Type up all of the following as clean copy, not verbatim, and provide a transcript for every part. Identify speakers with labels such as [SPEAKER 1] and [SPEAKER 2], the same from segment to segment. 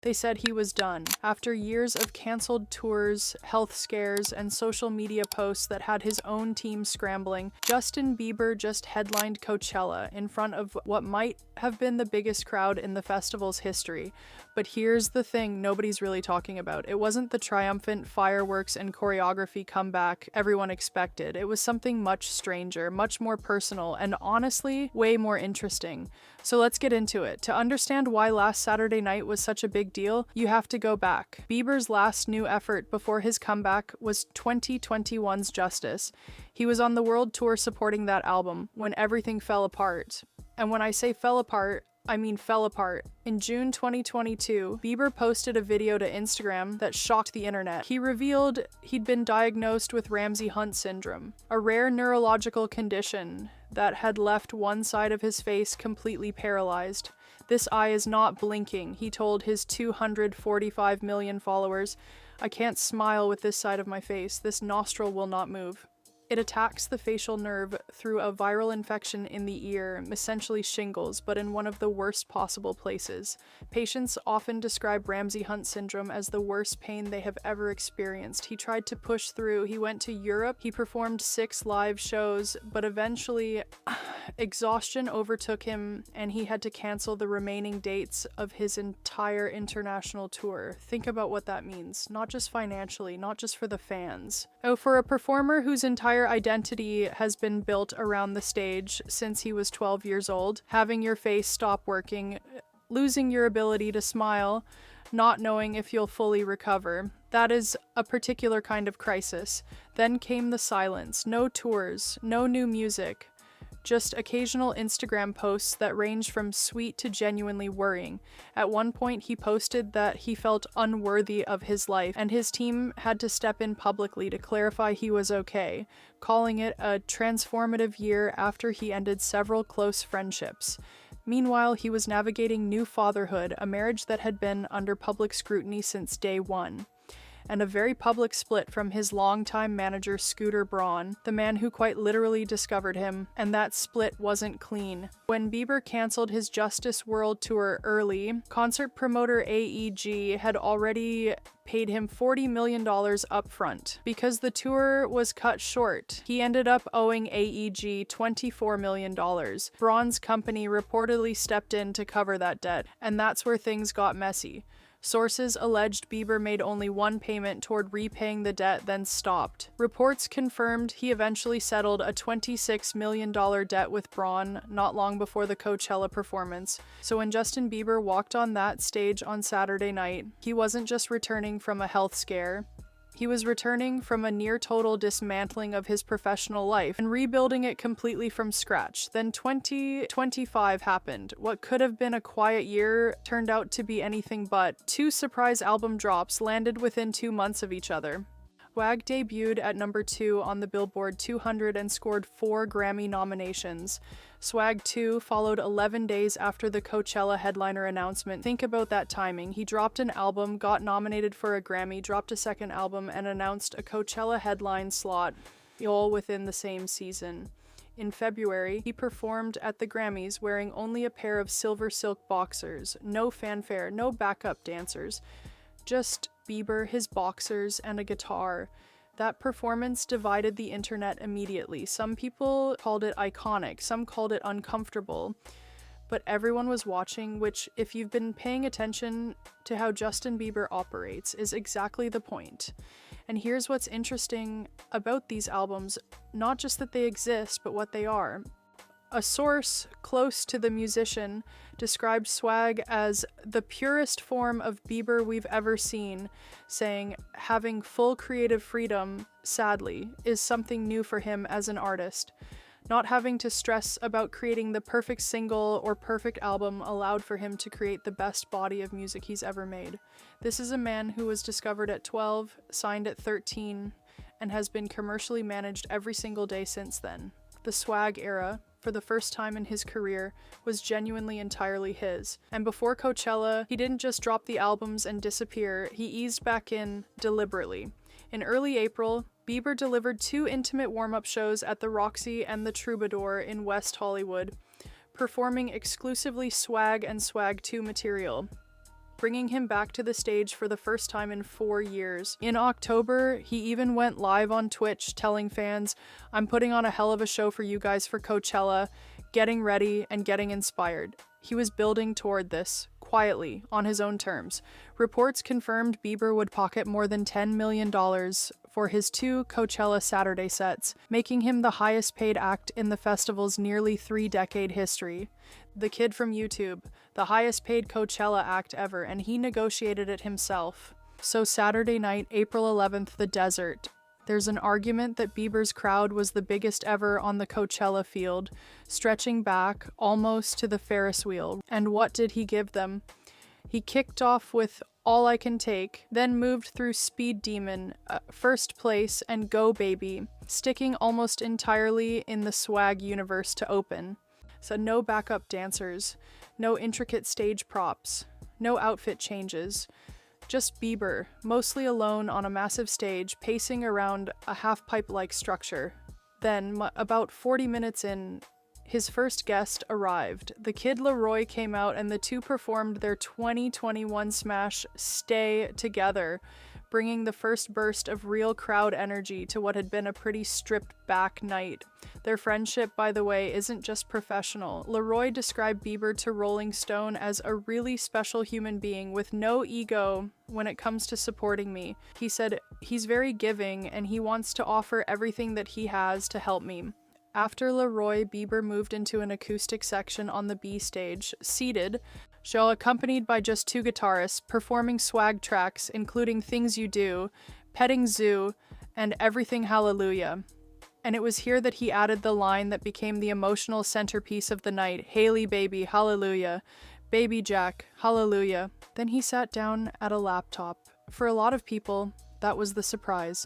[SPEAKER 1] They said he was done. After years of canceled tours, health scares, and social media posts that had his own team scrambling, Justin Bieber just headlined Coachella in front of what might have been the biggest crowd in the festival's history. But here's the thing nobody's really talking about. It wasn't the triumphant fireworks and choreography comeback everyone expected. It was something much stranger, much more personal, and honestly, way more interesting. So let's get into it. To understand why last Saturday night was such a big deal, you have to go back. Bieber's last new effort before his comeback was 2021's Justice. He was on the world tour supporting that album when everything fell apart. And when I say fell apart, I mean fell apart. In June 2022, Bieber posted a video to Instagram that shocked the internet. He revealed he'd been diagnosed with Ramsay Hunt syndrome, a rare neurological condition that had left one side of his face completely paralyzed. "This eye is not blinking," he told his 245 million followers. "I can't smile with this side of my face. This nostril will not move." It attacks the facial nerve through a viral infection in the ear, essentially shingles, but in one of the worst possible places. Patients often describe Ramsay Hunt syndrome as the worst pain they have ever experienced. He tried to push through. He went to Europe. He performed 6 live shows, but eventually exhaustion overtook him and he had to cancel the remaining dates of his entire international tour. Think about what that means, not just financially, not just for the fans. Oh, for a performer whose entire identity has been built around the stage since he was 12 years old, having your face stop working, losing your ability to smile, not knowing if you'll fully recover. That is a particular kind of crisis. Then came the silence. No tours, no new music. Just occasional Instagram posts that range from sweet to genuinely worrying. At one point, he posted that he felt unworthy of his life, and his team had to step in publicly to clarify he was okay, calling it a transformative year after he ended several close friendships. Meanwhile, he was navigating new fatherhood, a marriage that had been under public scrutiny since day one, and a very public split from his longtime manager Scooter Braun, the man who quite literally discovered him, and that split wasn't clean. When Bieber canceled his Justice World Tour early, concert promoter AEG had already paid him $40 million upfront. Because the tour was cut short, he ended up owing AEG $24 million. Braun's company reportedly stepped in to cover that debt, and that's where things got messy. Sources alleged Bieber made only one payment toward repaying the debt, then stopped. Reports confirmed he eventually settled a $26 million debt with Braun not long before the Coachella performance. So when Justin Bieber walked on that stage on Saturday night, he wasn't just returning from a health scare. He was returning from a near-total dismantling of his professional life and rebuilding it completely from scratch. Then 2025 happened. What could have been a quiet year turned out to be anything but. 2 surprise album drops landed within 2 months of each other. Swag debuted at number 2 on the Billboard 200 and scored 4 Grammy nominations. Swag 2 followed 11 days after the Coachella headliner announcement. Think about that timing. He dropped an album, got nominated for a Grammy, dropped a second album, and announced a Coachella headline slot, all within the same season. In February, he performed at the Grammys wearing only a pair of silver silk boxers. No fanfare, no backup dancers. Just Bieber, his boxers, and a guitar. That performance divided the internet immediately. Some people called it iconic, some called it uncomfortable, but everyone was watching, which, if you've been paying attention to how Justin Bieber operates, is exactly the point. And here's what's interesting about these albums, not just that they exist, but what they are. A source close to the musician described Swag as the purest form of Bieber we've ever seen, saying having full creative freedom, sadly, is something new for him as an artist. Not having to stress about creating the perfect single or perfect album allowed for him to create the best body of music he's ever made. This is a man who was discovered at 12, signed at 13, and has been commercially managed every single day since then. The Swag era, for the first time in his career, was genuinely entirely his. And before Coachella, he didn't just drop the albums and disappear, he eased back in deliberately. In early April, Bieber delivered 2 intimate warm-up shows at the Roxy and the Troubadour in West Hollywood, performing exclusively Swag and Swag 2 material. bringing him back to the stage for the first time in 4 years. In October, he even went live on Twitch telling fans, "I'm putting on a hell of a show for you guys for Coachella, getting ready and getting inspired." He was building toward this, quietly, on his own terms. Reports confirmed Bieber would pocket more than $10 million for his 2 Coachella Saturday sets, making him the highest paid act in the festival's nearly 3-decade history. The kid from YouTube, the highest paid Coachella act ever, and he negotiated it himself. So Saturday night, April 11th, the desert. There's an argument that Bieber's crowd was the biggest ever on the Coachella field, stretching back almost to the Ferris wheel. And what did he give them? He kicked off with All I Can Take, then moved through Speed Demon, First Place, and Go Baby, sticking almost entirely in the swag universe to open. So no backup dancers, no intricate stage props, no outfit changes. Just Bieber, mostly alone on a massive stage, pacing around a half-pipe-like structure. Then, about 40 minutes in, his first guest arrived. The Kid Laroi came out and the two performed their 2021 smash, Stay Together, bringing the first burst of real crowd energy to what had been a pretty stripped-back night. Their friendship, by the way, isn't just professional. Laroi described Bieber to Rolling Stone as a really special human being with no ego when it comes to supporting me. He said, "He's very giving and he wants to offer everything that he has to help me." After Laroi, Bieber moved into an acoustic section on the B stage, seated, show accompanied by just 2 guitarists, performing swag tracks, including Things You Do, Petting Zoo, and Everything Hallelujah. And it was here that he added the line that became the emotional centerpiece of the night, "Haley baby, hallelujah, baby Jack, hallelujah." Then he sat down at a laptop. For a lot of people, that was the surprise.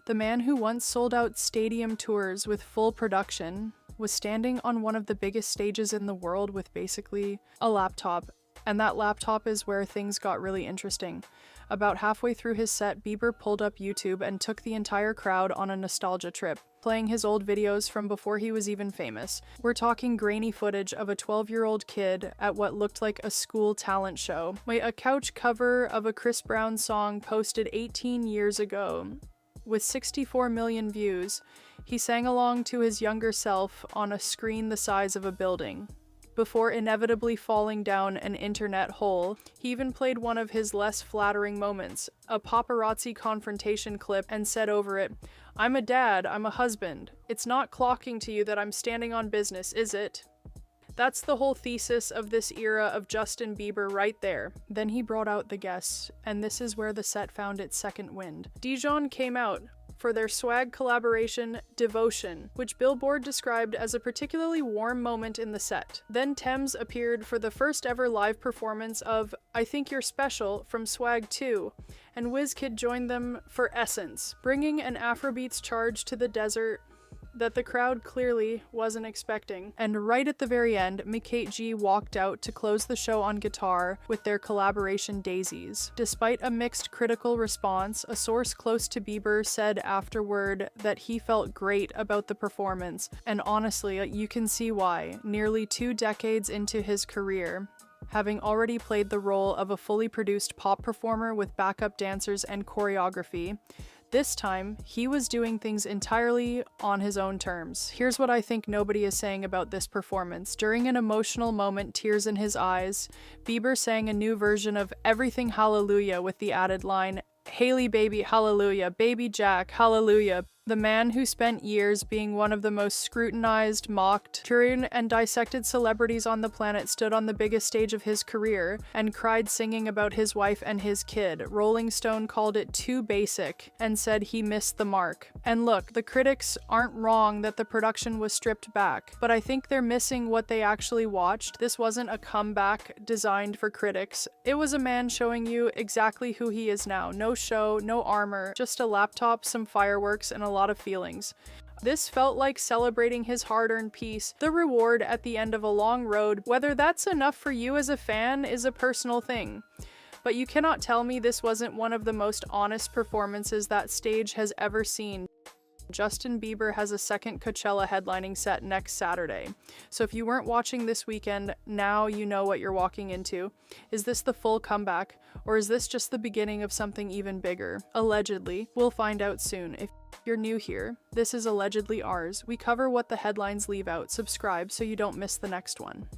[SPEAKER 1] The man who once sold out stadium tours with full production was standing on one of the biggest stages in the world with basically a laptop. And that laptop is where things got really interesting. About halfway through his set, Bieber pulled up YouTube and took the entire crowd on a nostalgia trip, playing his old videos from before he was even famous. We're talking grainy footage of a 12-year-old kid at what looked like a school talent show. Wait, a couch cover of a Chris Brown song posted 18 years ago. With 64 million views, he sang along to his younger self on a screen the size of a building, before inevitably falling down an internet hole. He even played one of his less flattering moments, a paparazzi confrontation clip, and said over it, "I'm a dad, I'm a husband. It's not clocking to you that I'm standing on business, is it?" That's the whole thesis of this era of Justin Bieber right there. Then he brought out the guests, and this is where the set found its second wind. Dijon came out for their swag collaboration, Devotion, which Billboard described as a particularly warm moment in the set. Then Thames appeared for the first ever live performance of I Think You're Special from Swag 2, and WizKid joined them for Essence, bringing an Afrobeats charge to the desert that the crowd clearly wasn't expecting. And right at the very end, Mikate G walked out to close the show on guitar with their collaboration Daisies. Despite a mixed critical response, a source close to Bieber said afterward that he felt great about the performance, and honestly, you can see why. Nearly 2 decades into his career, having already played the role of a fully produced pop performer with backup dancers and choreography, this time, he was doing things entirely on his own terms. Here's what I think nobody is saying about this performance. During an emotional moment, tears in his eyes, Bieber sang a new version of Everything Hallelujah with the added line, "Haley baby, hallelujah, baby Jack, hallelujah." The man who spent years being one of the most scrutinized, mocked, toured and dissected celebrities on the planet stood on the biggest stage of his career and cried singing about his wife and his kid. Rolling Stone called it too basic and said he missed the mark. And look, the critics aren't wrong that the production was stripped back, but I think they're missing what they actually watched. This wasn't a comeback designed for critics. It was a man showing you exactly who he is now. No show, no armor, just a laptop, some fireworks, and a lot of feelings. This felt like celebrating his hard-earned peace, the reward at the end of a long road. Whether that's enough for you as a fan is a personal thing. But you cannot tell me this wasn't one of the most honest performances that stage has ever seen. Justin Bieber has a second Coachella headlining set next Saturday. So if you weren't watching this weekend, now you know what you're walking into. Is this the full comeback, or is this just the beginning of something even bigger? Allegedly. We'll find out soon. If you're new here, this is Allegedly Ours. We cover what the headlines leave out. Subscribe so you don't miss the next one.